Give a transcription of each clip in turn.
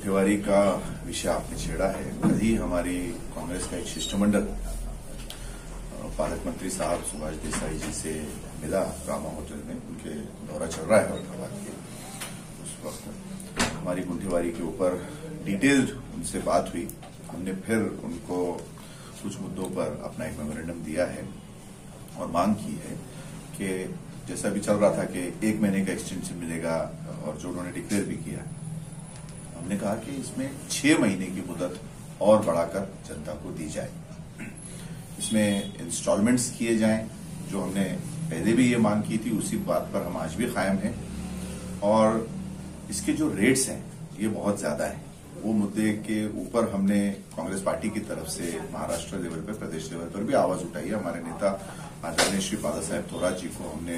गुंठेवारी का विषय आपने छेड़ा है। कल ही हमारी कांग्रेस का एक शिष्टमंडल पालक मंत्री साहब सुभाष देसाई जी से मिला रामा होटल में। उनके दौरा चल रहा है औरंगाबाद के। उस वक्त हमारी गुंठेवारी के ऊपर डिटेल्ड उनसे बात हुई। हमने फिर उनको कुछ मुद्दों पर अपना एक मेमोरेंडम दिया है और मांग की है कि जैसा भी चल रहा था कि 1 महीने का एक्सटेंशन मिलेगा और जो उन्होंने डिक्लेयर भी किया, हमने कहा कि इसमें 6 महीने की मुदत और बढ़ाकर जनता को दी जाए। इसमें इंस्टॉलमेंट्स किए जाएं, जो हमने पहले भी ये मांग की थी, उसी बात पर हम आज भी कायम हैं। और इसके जो रेट्स हैं ये बहुत ज्यादा है। वो मुद्दे के ऊपर हमने कांग्रेस पार्टी की तरफ से महाराष्ट्र लेवल पर, प्रदेश लेवल पर भी आवाज उठाई है। हमारे नेता आदरणीय श्री पादा साहेब थोरात जी को हमने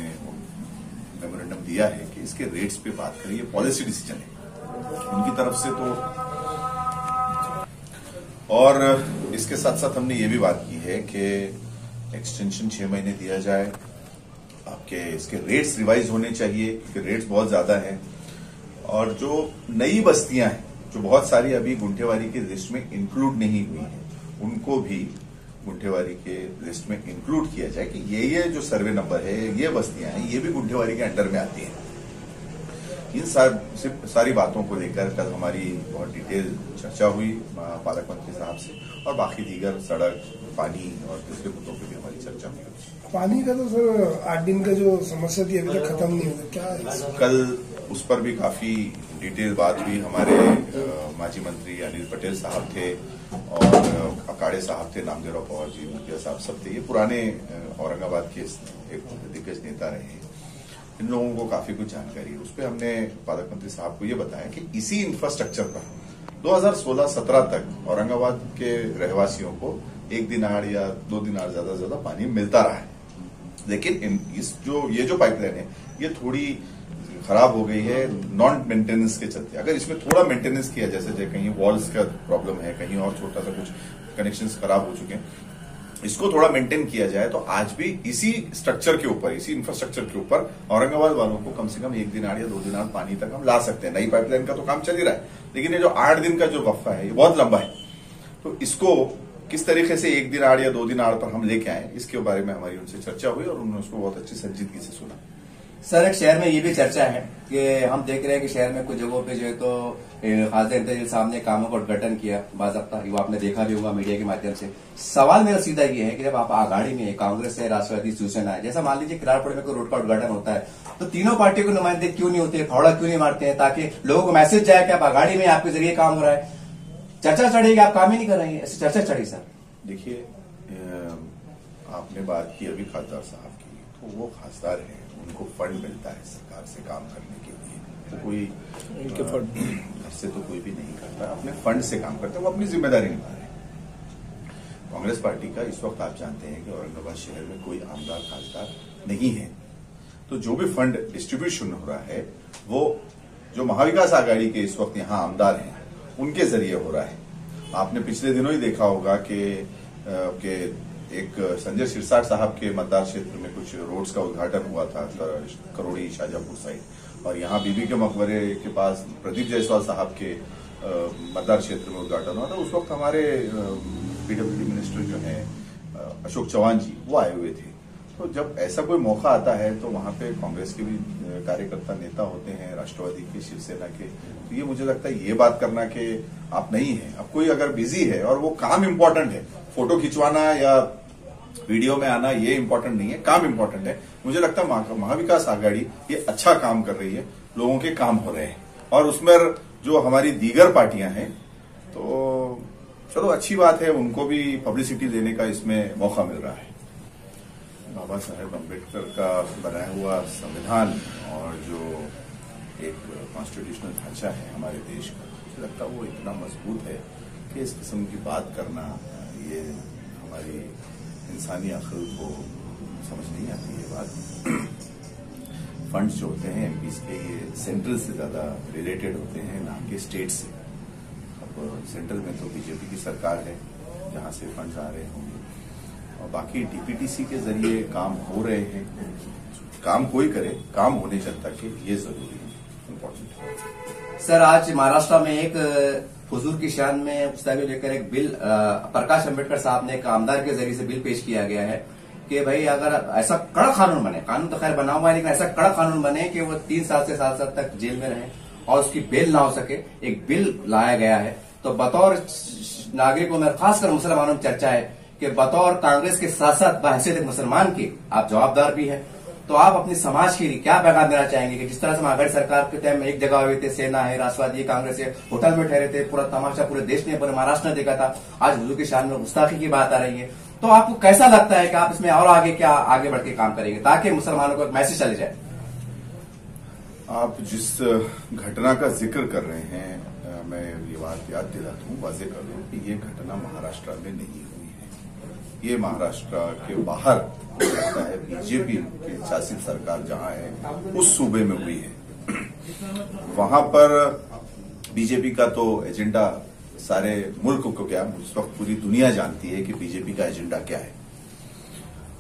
मेमोरेंडम दिया है कि इसके रेट्स पे बात करें। ये पॉलिसी डिसीजन है उनकी तरफ से। तो और इसके साथ साथ हमने ये भी बात की है कि एक्सटेंशन 6 महीने दिया जाए। आपके इसके रेट्स रिवाइज होने चाहिए क्योंकि रेट्स बहुत ज्यादा हैं। और जो नई बस्तियां हैं जो बहुत सारी अभी गुंठेवारी की लिस्ट में इंक्लूड नहीं हुई है, उनको भी गुंठेवारी के लिस्ट में इंक्लूड किया जाए कि ये जो सर्वे नंबर है, ये बस्तियां हैं, ये भी गुंठेवारी के अंडर में आती हैं। इन सारी बातों को लेकर कल हमारी बहुत डिटेल चर्चा हुई पालक मंत्री साहब से, और बाकी दीगर सड़क, पानी और दूसरे मुद्दों पर भी हमारी चर्चा हुई। पानी का तो सर 8 दिन का जो समस्या थी अभी तक खत्म नहीं हुआ, क्या है? कल उस पर भी काफी डिटेल बात हुई। हमारे माजी मंत्री अनिल पटेल साहब थे और अकाड़े साहब थे, नामदेवराव पवार जी, मुखिया साहब सब थे। ये पुराने औरंगाबाद के एक दिग्गज नेता रहे हैं। इन लोगों को काफी कुछ जानकारी है। उस पर हमने पालक मंत्री साहब को ये बताया कि इसी इंफ्रास्ट्रक्चर पर 2016-17 तक औरंगाबाद के रहवासियों को 1 दिनार या 2 दिनार ज्यादा से ज्यादा पानी मिलता रहा है। लेकिन ये जो पाइपलाइन है ये थोड़ी खराब हो गई है नॉन मेंटेनेंस के चलते। अगर इसमें थोड़ा मेंटेनेंस किया, जैसे कहीं वॉल्स का प्रॉब्लम है, कहीं और छोटा सा कुछ कनेक्शंस खराब हो चुके हैं, इसको थोड़ा मेंटेन किया जाए तो आज भी इसी स्ट्रक्चर के ऊपर, इसी इंफ्रास्ट्रक्चर के ऊपर औरंगाबाद वालों को कम से कम 1 दिनार या 2 दिनार पानी तक हम ला सकते हैं। नई पाइपलाइन का तो काम चल ही रहा है, लेकिन ये जो 8 दिन का जो वक्फा है ये बहुत लंबा है। तो इसको किस तरीके से 1 दिनार या 2 दिनार पर हम लेके आए, इसके बारे में हमारी उनसे चर्चा हुई और उन्होंने उसको बहुत अच्छी संजीदगी से सुना। सर, एक शहर में ये भी चर्चा है कि हम देख रहे हैं कि शहर में कुछ जगहों पे जो है तो खासदार इंतजार साहब ने कामों का उद्घाटन किया बाज़ाब्ता, वो आपने देखा भी होगा मीडिया के माध्यम से। सवाल मेरा सीधा ये है कि जब आप आघाड़ी में कांग्रेस है, राष्ट्रवादी, शिवसेना है, जैसा मान लीजिए किरारपुर में कोई रोड का उद्घाटन होता है तो तीनों पार्टियों के नुमाइंदे क्यों नहीं होते, फावड़ा क्यों नहीं मारते हैं, ताकि लोगों को मैसेज जाए कि आप आघाड़ी में आपके जरिए काम हो रहा है। चर्चा चढ़ेगी, आप काम ही नहीं कर रहे हैं, ऐसी चर्चा चढ़ी। सर देखिए, आपने बात की अभी खासदार साहब की, तो वो खासदार है, उनको फंड मिलता है सरकार से काम करने के लिए। तो कोई उनके फंड घर से तो कोई भी नहीं करता, अपने फंड से काम करता है, वो अपनी जिम्मेदारी निभा रहे हैं। कांग्रेस पार्टी का इस वक्त आप जानते हैं कि औरंगाबाद शहर में कोई आमदार खासदार नहीं है। तो जो भी फंड डिस्ट्रीब्यूशन हो रहा है वो जो महाविकास आघाड़ी के इस वक्त यहाँ आमदार हैं उनके जरिए हो रहा है। आपने पिछले दिनों ही देखा होगा कि एक संजय सिरसाट साहब के मतदार क्षेत्र में कुछ रोड्स का उद्घाटन हुआ था, करोड़ी शाहजहांपुर साइड, और यहाँ बीबी के मकबरे के पास प्रदीप जायसवाल साहब के मतदार क्षेत्र में उद्घाटन हुआ था। उस वक्त हमारे पीडब्ल्यूडी मिनिस्टर जो हैं अशोक चौहान जी, वो आए हुए थे। तो जब ऐसा कोई मौका आता है तो वहां पे कांग्रेस के भी कार्यकर्ता नेता होते हैं, राष्ट्रवादी के, शिवसेना के। तो ये मुझे लगता है ये बात करना कि आप नहीं है, अब कोई अगर बिजी है और वो काम इंपॉर्टेंट है, फोटो खिंचवाना या वीडियो में आना ये इंपॉर्टेंट नहीं है, काम इंपॉर्टेंट है। मुझे लगता है महाविकास आघाड़ी ये अच्छा काम कर रही है, लोगों के काम हो रहे हैं। और उसमें जो हमारी दीगर पार्टियां हैं तो चलो अच्छी बात है, उनको भी पब्लिसिटी देने का इसमें मौका मिल रहा है। बाबा साहेब अम्बेडकर का बनाया हुआ संविधान और जो एक कॉन्स्टिट्यूशनल ढांचा है हमारे देश का, मुझे लगता है वो इतना मजबूत है कि इस किस्म की बात करना ये हमारी इंसानी अक्ल को समझ नहीं आती है बात। फंड्स जो होते हैं एमपीज के, ये सेंट्रल से ज्यादा रिलेटेड होते हैं ना कि स्टेट से। अब सेंट्रल में तो बीजेपी की सरकार है जहां से फंड्स आ रहे होंगे, और बाकी डीपीटीसी के जरिए काम हो रहे हैं। काम कोई करे, काम होने जनता के, ये जरूरी है, इम्पोर्टेंट है। सर, आज महाराष्ट्र में एक हुजूर की शान में पुस्तक लेकर एक बिल प्रकाश अंबेडकर साहब ने एक आमदार के जरिए से बिल पेश किया गया है कि भाई अगर ऐसा कड़क कानून बने, कानून तो खैर बना हुआ है लेकिन ऐसा कड़क कानून बने कि वो 3 साल से 7 साल तक जेल में रहे और उसकी बेल ना हो सके, एक बिल लाया गया है। तो बतौर नागरिकों में, खासकर मुसलमानों में चर्चा है कि बतौर कांग्रेस के साथ साथ बहैसियत एक मुसलमान के आप जवाबदार भी है। तो आप अपने समाज के लिए क्या पैगाम देना चाहेंगे कि जिस तरह से महागठ सरकार के टाइम में एक जगह हुए थे, सेना है, राष्ट्रवादी, कांग्रेस है, होटल में ठहरे थे, पूरा तमाशा पूरे देश ने, पूरे महाराष्ट्र ने देखा था, आज हुजूर की शान में गुस्ताखी की बात आ रही है। तो आपको कैसा लगता है कि आप इसमें और आगे बढ़ के काम करेंगे ताकि मुसलमानों को एक मैसेज चले जाए? आप जिस घटना का जिक्र कर रहे हैं, मैं ये बात याद दिलाता हूँ, वाजे कर रहा हूँ कि ये घटना महाराष्ट्र में नहीं हुई है। ये महाराष्ट्र के बाहर लगता है बीजेपी की शासित सरकार जहां है उस सूबे में हुई है। वहां पर बीजेपी का तो एजेंडा सारे मुल्क को, क्या उस वक्त पूरी दुनिया जानती है कि बीजेपी का एजेंडा क्या है।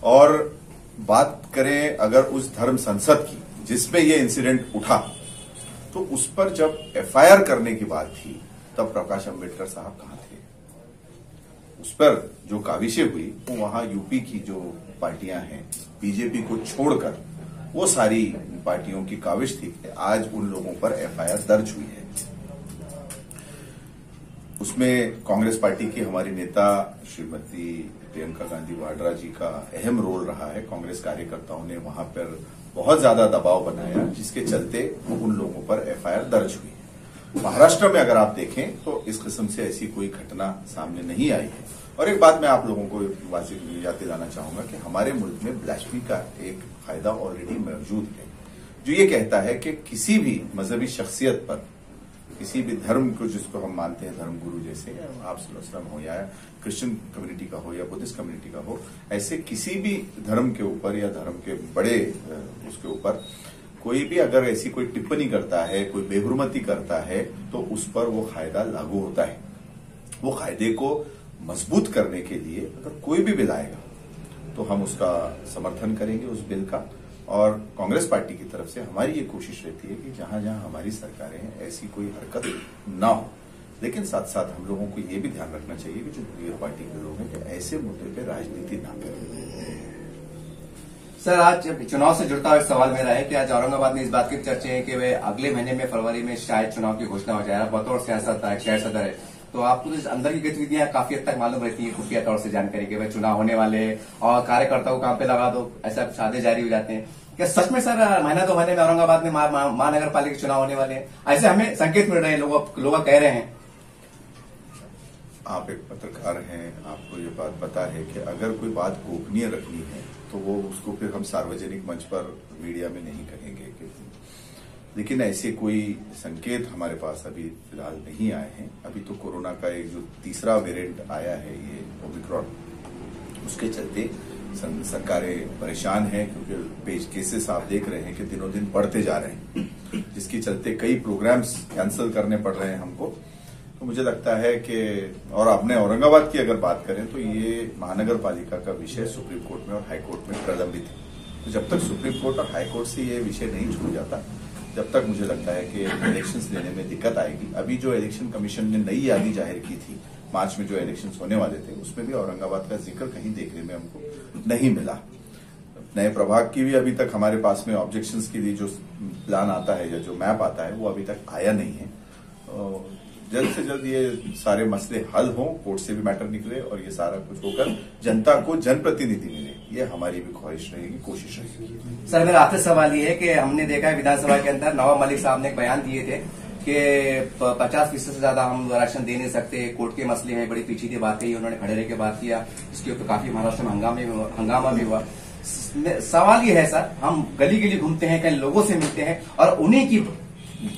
और बात करें अगर उस धर्म संसद की जिसमें ये इंसिडेंट उठा, तो उस पर जब एफआईआर करने की बात थी तब प्रकाश अंबेडकर साहब कहां थे? उस पर जो काविशें हुई वो वहां यूपी की जो पार्टियां हैं, बीजेपी को छोड़कर वो सारी पार्टियों की काविश थी कि आज उन लोगों पर एफआईआर दर्ज हुई है। उसमें कांग्रेस पार्टी की हमारी नेता श्रीमती प्रियंका गांधी वाड्रा जी का अहम रोल रहा है। कांग्रेस कार्यकर्ताओं ने वहां पर बहुत ज्यादा दबाव बनाया, जिसके चलते उन लोगों पर एफआईआर दर्ज हुई। महाराष्ट्र में अगर आप देखें तो इस किस्म से ऐसी कोई घटना सामने नहीं आई है। और एक बात मैं आप लोगों को याद दिलाना चाहूंगा कि हमारे मुल्क में ब्लास्फेमी का एक कायदा ऑलरेडी मौजूद है, जो ये कहता है कि किसी भी मजहबी शख्सियत पर, किसी भी धर्म को जिसको हम मानते हैं धर्म गुरु जैसे आप सल्लल्लाहु अलैहि वसल्लम हो या क्रिश्चियन कम्युनिटी का हो या बुद्धिस्ट कम्युनिटी का हो, ऐसे किसी भी धर्म के ऊपर या धर्म के बड़े उसके ऊपर कोई भी अगर ऐसी कोई टिप्पणी करता है, कोई बेहुरमती करता है, तो उस पर वो कायदा लागू होता है। वो कायदे को मजबूत करने के लिए अगर कोई भी बिल आएगा तो हम उसका समर्थन करेंगे, उस बिल का। और कांग्रेस पार्टी की तरफ से हमारी ये कोशिश रहती है कि जहां जहां हमारी सरकारें हैं ऐसी कोई हरकत ना हो। लेकिन साथ साथ हम लोगों को ये भी ध्यान रखना चाहिए कि जो हुजूर पार्टी के लोग हैं कि ऐसे मुद्दे पे राजनीति ना करें। सर, आज चुनाव से जुड़ता हुआ सवाल मेरा है कि आज औरंगाबाद में इस बात की चर्चा है कि वे अगले महीने में फरवरी में शायद चुनाव की घोषणा हो जाए। बतौर सियासत शहर सदर है, तो आपको तो अंदर की गतिविधियां काफी हद तक मालूम रहती है, खुफिया तौर से जानकारी के भाई चुनाव होने वाले और कार्यकर्ताओं को काम पे लगा दो, ऐसा सादे जारी हो जाते हैं। क्या सच में सर महीना 2 महीने में औरंगाबाद में महानगर पालिका चुनाव होने वाले हैं? ऐसे हमें संकेत मिल रहे हैं, लोग कह रहे हैं। आप एक पत्रकार हैं, आपको ये बात पता है कि अगर कोई बात गोपनीय रखनी है तो वो उसको फिर हम सार्वजनिक मंच पर मीडिया में नहीं कहेंगे। लेकिन ऐसे कोई संकेत हमारे पास अभी फिलहाल नहीं आए हैं। अभी तो कोरोना का एक जो तीसरा वेरिएंट आया है, ये ओमिक्रॉन, उसके चलते सरकारें परेशान हैं क्योंकि केसेस आप देख रहे हैं कि दिनों दिन बढ़ते जा रहे हैं, जिसके चलते कई प्रोग्राम्स कैंसिल करने पड़ रहे हैं हमको। तो मुझे लगता है कि, और आपने औरंगाबाद की अगर बात करें तो ये महानगर पालिका का विषय सुप्रीम कोर्ट में और हाई कोर्ट में प्रलंबित है। तो जब तक सुप्रीम कोर्ट और हाई कोर्ट से ये विषय नहीं छूट जाता, जब तक मुझे लगता है कि इलेक्शंस लेने में दिक्कत आएगी। अभी जो इलेक्शन कमीशन ने नई यादी जाहिर की थी मार्च में जो इलेक्शंस होने वाले थे, उसमें भी औरंगाबाद का जिक्र कहीं देखने में हमको नहीं मिला। नए प्रभाग की भी अभी तक हमारे पास में ऑब्जेक्शंस के लिए जो प्लान आता है या जो मैप आता है वो अभी तक आया नहीं है। जल्द से जल्द ये सारे मसले हल हों, कोर्ट से भी मैटर निकले और ये सारा कुछ होकर जनता को जनप्रतिनिधि मिले, ये हमारी भी ख्वाहिश रहेगी, कोशिश रहेगी। सर, मेरा आखिरी सवाल ये है कि हमने देखा है विधानसभा के अंदर नवाब मलिक साहब ने एक बयान दिए थे कि 50% से ज्यादा हम राशन दे नहीं सकते, कोर्ट के मसले हैं, बड़ी पेचीदी बात है, उन्होंने खड़े रह के बात किया, इसके ऊपर काफी महाराष्ट्र में हंगामा भी हुआ। सवाल ये है सर, हम गली गली घूमते हैं, कई लोगों से मिलते हैं और उन्हीं की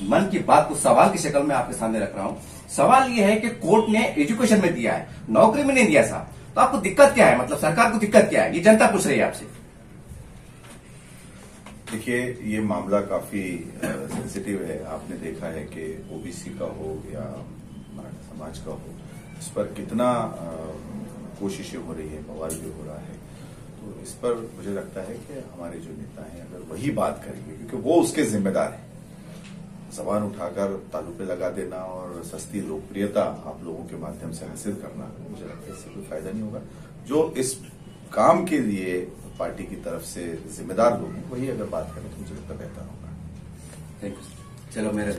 मन की बात को सवाल की शक्ल में आपके सामने रख रहा हूं। सवाल यह है कि कोर्ट ने एजुकेशन में दिया है, नौकरी में नहीं दिया साहब, तो आपको दिक्कत क्या है? मतलब सरकार को दिक्कत क्या है? ये जनता पूछ रही है आपसे। देखिए, ये मामला काफी सेंसिटिव है। आपने देखा है कि ओबीसी का हो या मराठा समाज का हो, इस पर कितना कोशिशें हो रही है, बवाल भी हो रहा है। तो इस पर मुझे लगता है कि हमारे जो नेता हैं अगर वही बात करेंगे, क्योंकि वो उसके जिम्मेदार हैं, जबान उठाकर तालू पे लगा देना और सस्ती लोकप्रियता आप लोगों के माध्यम से हासिल करना, मुझे लगता है इससे कोई फायदा नहीं होगा। जो इस काम के लिए पार्टी की तरफ से जिम्मेदार लोग हैं वही अगर बात करें तो मुझे लगता बेहतर होगा। Thank you. चलो मेरा